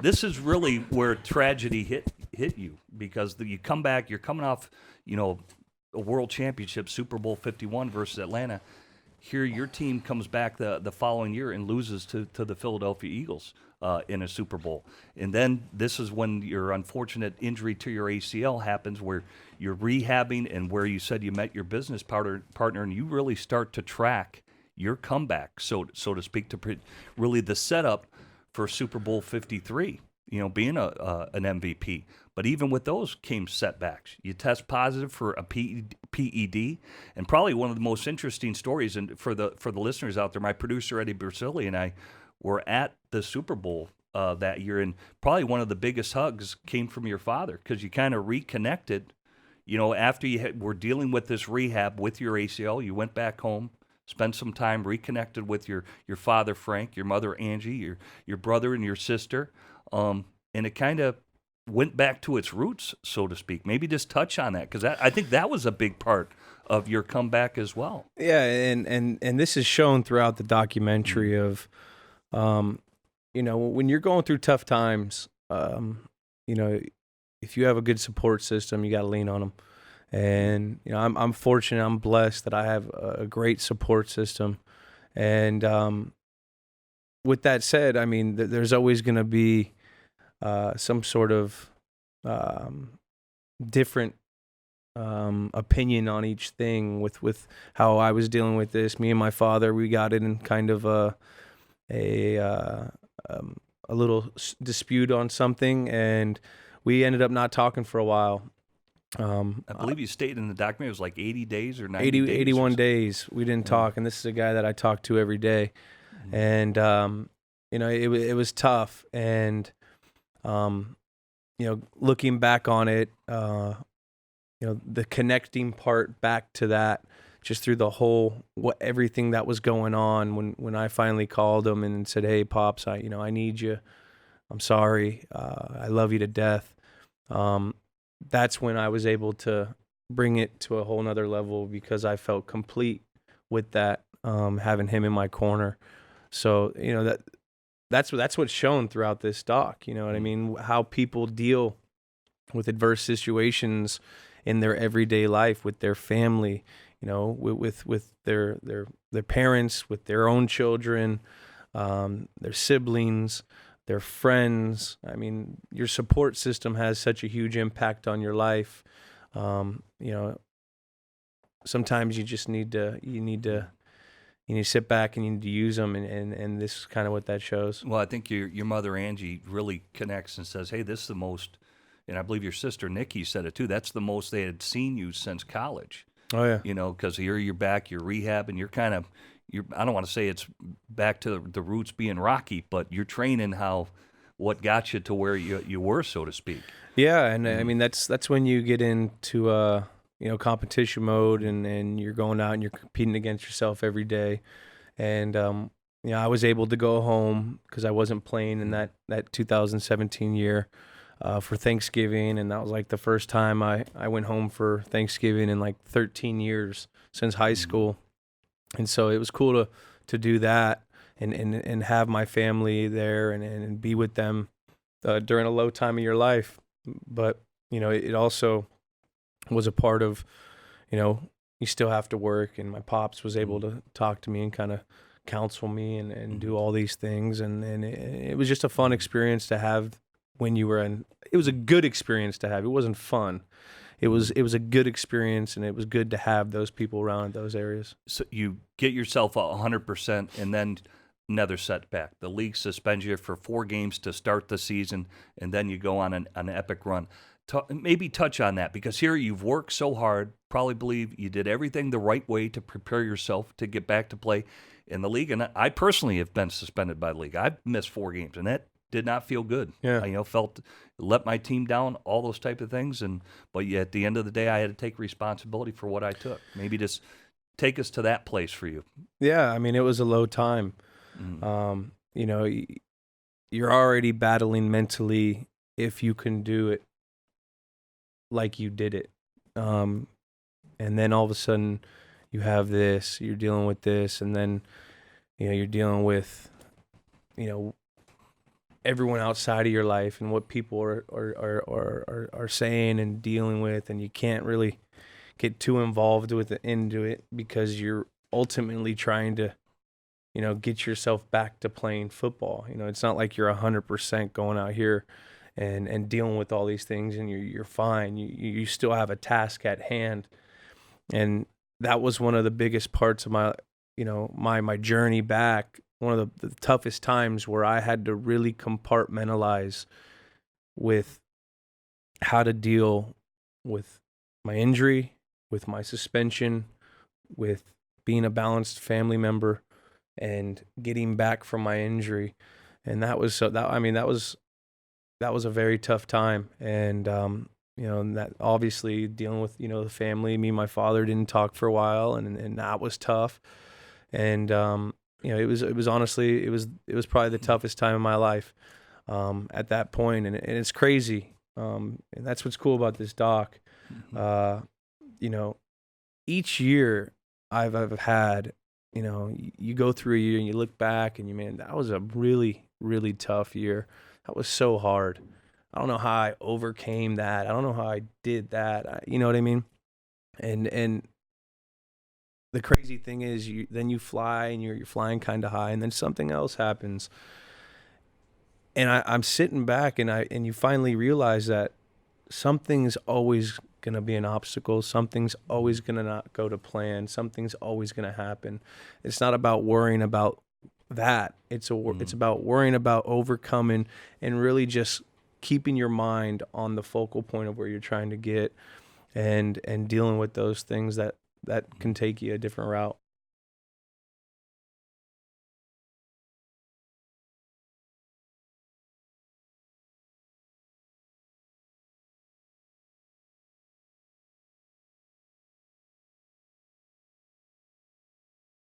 this is really where tragedy hit you, because you come back, you're coming off, a world championship, Super Bowl 51 versus Atlanta. Here, your team comes back the following year and loses to the Philadelphia Eagles in a Super Bowl. And then this is when your unfortunate injury to your ACL happens, where you're rehabbing and where you said you met your business partner, and you really start to track your comeback, so to speak, to really the setup for Super Bowl 53, being an MVP. But even with those came setbacks. You test positive for a PED, and probably one of the most interesting stories, and for the listeners out there, my producer Eddie Bersili and I were at the Super Bowl that year, and probably one of the biggest hugs came from your father, because you kind of reconnected. After you were dealing with this rehab with your ACL, you went back home, spent some time, reconnected with your father Frank, your mother Angie, your brother and your sister, and it kind of went back to its roots, so to speak. Maybe just touch on that, because I think that was a big part of your comeback as well. Yeah, and this is shown throughout the documentary of, when you're going through tough times, if you have a good support system, you got to lean on them. And I'm fortunate, I'm blessed that I have a great support system. And with that said, I mean, there's always going to be some sort of different opinion on each thing with how I was dealing with this. Me and my father, we got in kind of a little dispute on something, and we ended up not talking for a while. I believe you stated in the documentary it was like 80 days or 90 days. 81 days. We didn't talk, and this is a guy that I talk to every day. And, it was tough. And, looking back on it, the connecting part back to that, just through the whole, everything that was going on when I finally called him and said, "Hey, Pops, I need you. I'm sorry. I love you to death." That's when I was able to bring it to a whole nother level, because I felt complete with that, having him in my corner. So, that's what's shown throughout this doc. You know what I mean? How people deal with adverse situations in their everyday life, with their family, with their parents, with their own children, their siblings, their friends. I mean, your support system has such a huge impact on your life. Sometimes you just need to sit back and you need to use them, and this is kind of what that shows. Well, I think your mother Angie really connects and says, "Hey, this is the most," and I believe your sister Nikki said it too, that's the most they had seen you since college. Oh yeah. Because here you're back, you're rehab, and I don't want to say it's back to the roots being Rocky, but you're training what got you to where you were, so to speak. Yeah, and I mean that's when you get into competition mode, and you're going out and you're competing against yourself every day. And I was able to go home because I wasn't playing in that 2017 year for Thanksgiving, and that was like the first time I went home for Thanksgiving in like 13 years since high school. And so it was cool to do that and have my family there and be with them during a low time of your life. But, it also was a part of, you still have to work. And my pops was able to talk to me and kind of counsel me and do all these things. And it was just a fun experience to have when you were it was a good experience to have. It wasn't fun. It was a good experience, and it was good to have those people around in those areas. So you get yourself 100%, and then another setback. The league suspends you for 4 games to start the season, and then you go on an epic run. Maybe touch on that, because here you've worked so hard, probably believe you did everything the right way to prepare yourself to get back to play in the league. And I personally have been suspended by the league. I've missed 4 games, and that did not feel good. Yeah. I let my team down, all those type of things. But at the end of the day, I had to take responsibility for what I took. Maybe just take us to that place for you. Yeah, I mean, it was a low time. Mm-hmm. You're already battling mentally if you can do it like you did it. And then all of a sudden you have this, you're dealing with this, and then, you're dealing with, everyone outside of your life and what people are saying and dealing with, and you can't really get too involved into it because you're ultimately trying to, get yourself back to playing football. It's not like you're 100% going out here and dealing with all these things and you're fine. You still have a task at hand. And that was one of the biggest parts of my, my journey back. One of the toughest times where I had to really compartmentalize with how to deal with my injury, with my suspension, with being a balanced family member, and getting back from my injury. And that was a very tough time. And and that obviously dealing with the family. Me and my father didn't talk for a while, and that was tough. And it was honestly, it was probably the toughest time of my life at that point. And it's crazy. And that's what's cool about this doc. Each year I've had, you go through a year and you look back and man, that was a really, really tough year. That was so hard. I don't know how I overcame that. I don't know how I did that. You know what I mean? And the crazy thing is, you fly and you're flying kind of high, and then something else happens. And I'm sitting back, and you finally realize that something's always gonna be an obstacle. Something's always gonna not go to plan. Something's always gonna happen. It's not about worrying about that. It's about worrying about overcoming and really just keeping your mind on the focal point of where you're trying to get, and dealing with those things that can take you a different route.